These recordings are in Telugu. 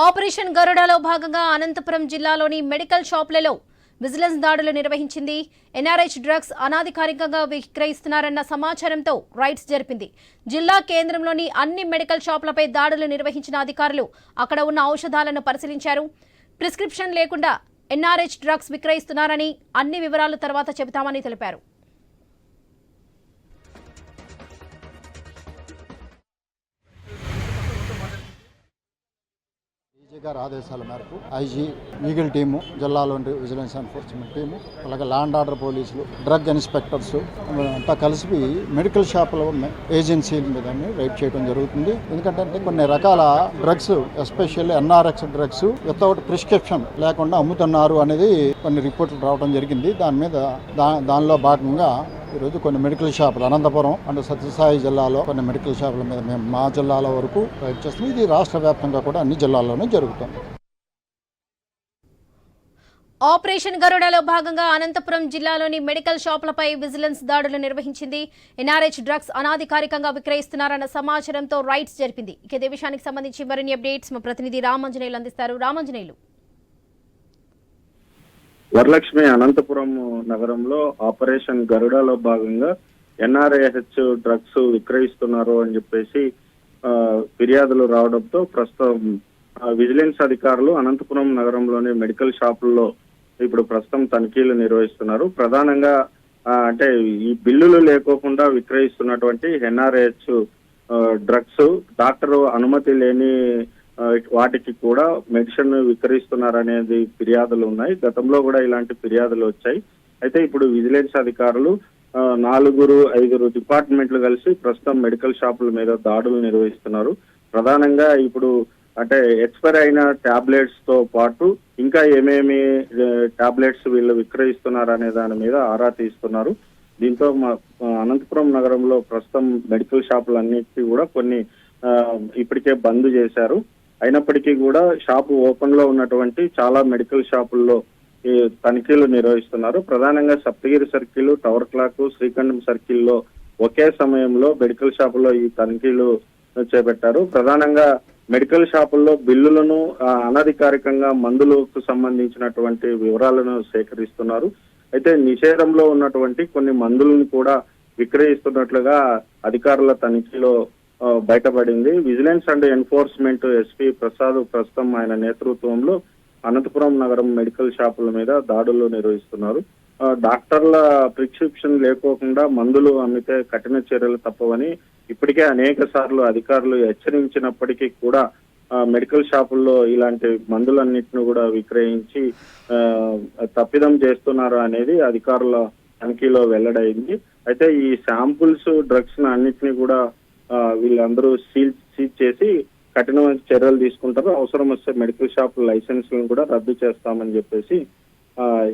ఆపరేషన్ గరుడలో భాగంగా అనంతపురం జిల్లాలోని మెడికల్ షాపులలో విజిలెన్స్ దాడులు నిర్వహించింది. ఎన్ఆర్హెచ్ డ్రగ్స్ అనాధికారికంగా విక్రయిస్తున్నారన్న సమాచారంతో రైడ్స్ జరిపింది. జిల్లా కేంద్రంలోని అన్ని మెడికల్ షాపులపై దాడులు నిర్వహించిన అధికారులు అక్కడ ఉన్న ఔషధాలను పరిశీలించారు. ప్రిస్క్రిప్షన్ లేకుండా ఎన్ఆర్హెచ్ డ్రగ్స్ విక్రయిస్తున్నారని, అన్ని వివరాలు తర్వాత చెబుతామని తెలిపారు. గారి ఆదేశాల మేరకు ఐజీ ఈగిల్ టీము, జిల్లాలోని విజిలెన్స్ ఎన్ఫోర్స్మెంట్ టీము, అలాగే ల్యాండ్ ఆర్డర్ పోలీసులు, డ్రగ్ ఇన్స్పెక్టర్స్ అంతా కలిసి మెడికల్ షాపుల ఏజెన్సీల మీద రైడ్ చేయడం జరుగుతుంది. ఎందుకంటే కొన్ని రకాల drugs, especially NRX drugs without prescription లేకుండా అమ్ముతున్నారు అనేది కొన్ని రిపోర్ట్లు రావడం జరిగింది. దానిలో భాగంగా ఈరోజు కొన్ని మెడికల్ షాపులు అనంతపురం అండ్ సత్యసాయి జిల్లాలో కొన్ని మెడికల్ షాపుల మీద మేము మా జిల్లాల వరకు రైడ్ చేస్తున్నాం. ఇది రాష్ట్ర వ్యాప్తంగా కూడా అన్ని జిల్లాల్లోనూ జరుగుతుంది. ఆపరేషన్ గరుడలో భాగంగా అనంతపురం జిల్లాలోని మెడికల్ షాపులపై విజిలెన్స్ దాడులు నిర్వహించింది. ఎన్ఆర్హెచ్ డ్రగ్స్ అనాధికారికంగా విక్రయిస్తున్నారన్న సమాచారంతో రైడ్స్ జరిపింది. ఇదే విషయానికి సంబంధించి మరిన్ని అప్డేట్స్ మా ప్రతినిధి రామంజనేయులు అందిస్తారు. రామంజనేయులు. వరలక్ష్మి, అనంతపురం నగరంలో ఆపరేషన్ గరుడలో భాగంగా ఎన్ఆర్హెచ్ డ్రగ్స్ విక్రయిస్తున్నారు అని చెప్పేసి ఫిర్యాదులు రావడంతో ప్రస్తుతం విజిలెన్స్ అధికారులు అనంతపురం నగరంలోని మెడికల్ షాపుల్లో ఇప్పుడు ప్రస్తుతం తనిఖీలు నిర్వహిస్తున్నారు. ప్రధానంగా అంటే ఈ బిల్లులు లేకోకుండా విక్రయిస్తున్నటువంటి ఎన్ఆర్హెచ్ డ్రగ్స్ డాక్టర్ అనుమతి లేని వాటికి కూడా మెడిసిన్ విక్రయిస్తున్నారనేది ఫిర్యాదులు ఉన్నాయి. గతంలో కూడా ఇలాంటి ఫిర్యాదులు వచ్చాయి. అయితే ఇప్పుడు విజిలెన్స్ అధికారులు 4-5 డిపార్ట్మెంట్లు కలిసి ప్రస్తుతం మెడికల్ షాపుల మీద దాడులు నిర్వహిస్తున్నారు. ప్రధానంగా ఇప్పుడు అంటే ఎక్స్పైర్ అయిన టాబ్లెట్స్ తో పాటు ఇంకా ఏమేమి టాబ్లెట్స్ వీళ్ళు విక్రయిస్తున్నారు అనే దాని మీద ఆరా తీస్తున్నారు. దీంతో అనంతపురం నగరంలో ప్రస్తుతం మెడికల్ షాపులన్నిటికీ కూడా కొన్ని ఇప్పటికే బంద్ చేశారు. అయినప్పటికీ కూడా షాపు ఓపెన్ లో ఉన్నటువంటి చాలా మెడికల్ షాపుల్లో ఈ తనిఖీలు నిర్వహిస్తున్నారు. ప్రధానంగా Saptagiri circle, tower clock, Srikantham సర్కిల్లో ఒకే సమయంలో మెడికల్ షాపుల్లో ఈ తనిఖీలు చేపట్టారు. ప్రధానంగా మెడికల్ షాపుల్లో బిల్లులను అనధికారికంగా మందులకు సంబంధించినటువంటి వివరాలను సేకరిస్తున్నారు. అయితే నిషేధంలో ఉన్నటువంటి కొన్ని మందులను కూడా విక్రయిస్తున్నట్లుగా అధికారుల తనిఖీలో బయటపడింది. Vigilance and enforcement SP Prasad ప్రస్తుతం ఆయన నేతృత్వంలో అనంతపురం నగరం మెడికల్ షాపుల మీద దాడులు నిర్వహిస్తున్నారు. డాక్టర్ల ప్రిస్క్రిప్షన్ లేకోకుండా మందులు అమ్మితే కఠిన చర్యలు తప్పవని ఇప్పటికే అనేక సార్లు అధికారులు హెచ్చరించినప్పటికీ కూడా మెడికల్ షాపుల్లో ఇలాంటి మందులన్నింటినీ కూడా విక్రయించి తప్పిదం చేస్తున్నారు అనేది అధికారుల తనిఖీలో వెల్లడైంది. అయితే ఈ శాంపుల్స్ డ్రగ్స్ అన్నింటినీ కూడా వీళ్ళందరూ సీజ్ చేసి కఠినమైన చర్యలు తీసుకుంటారు. అవసరం వస్తే మెడికల్ షాప్ లైసెన్స్లను కూడా రద్దు చేస్తామని చెప్పేసి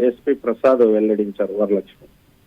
ఎస్పీ ప్రసాద్ వెల్లడించారు. వరలక్ష్మి.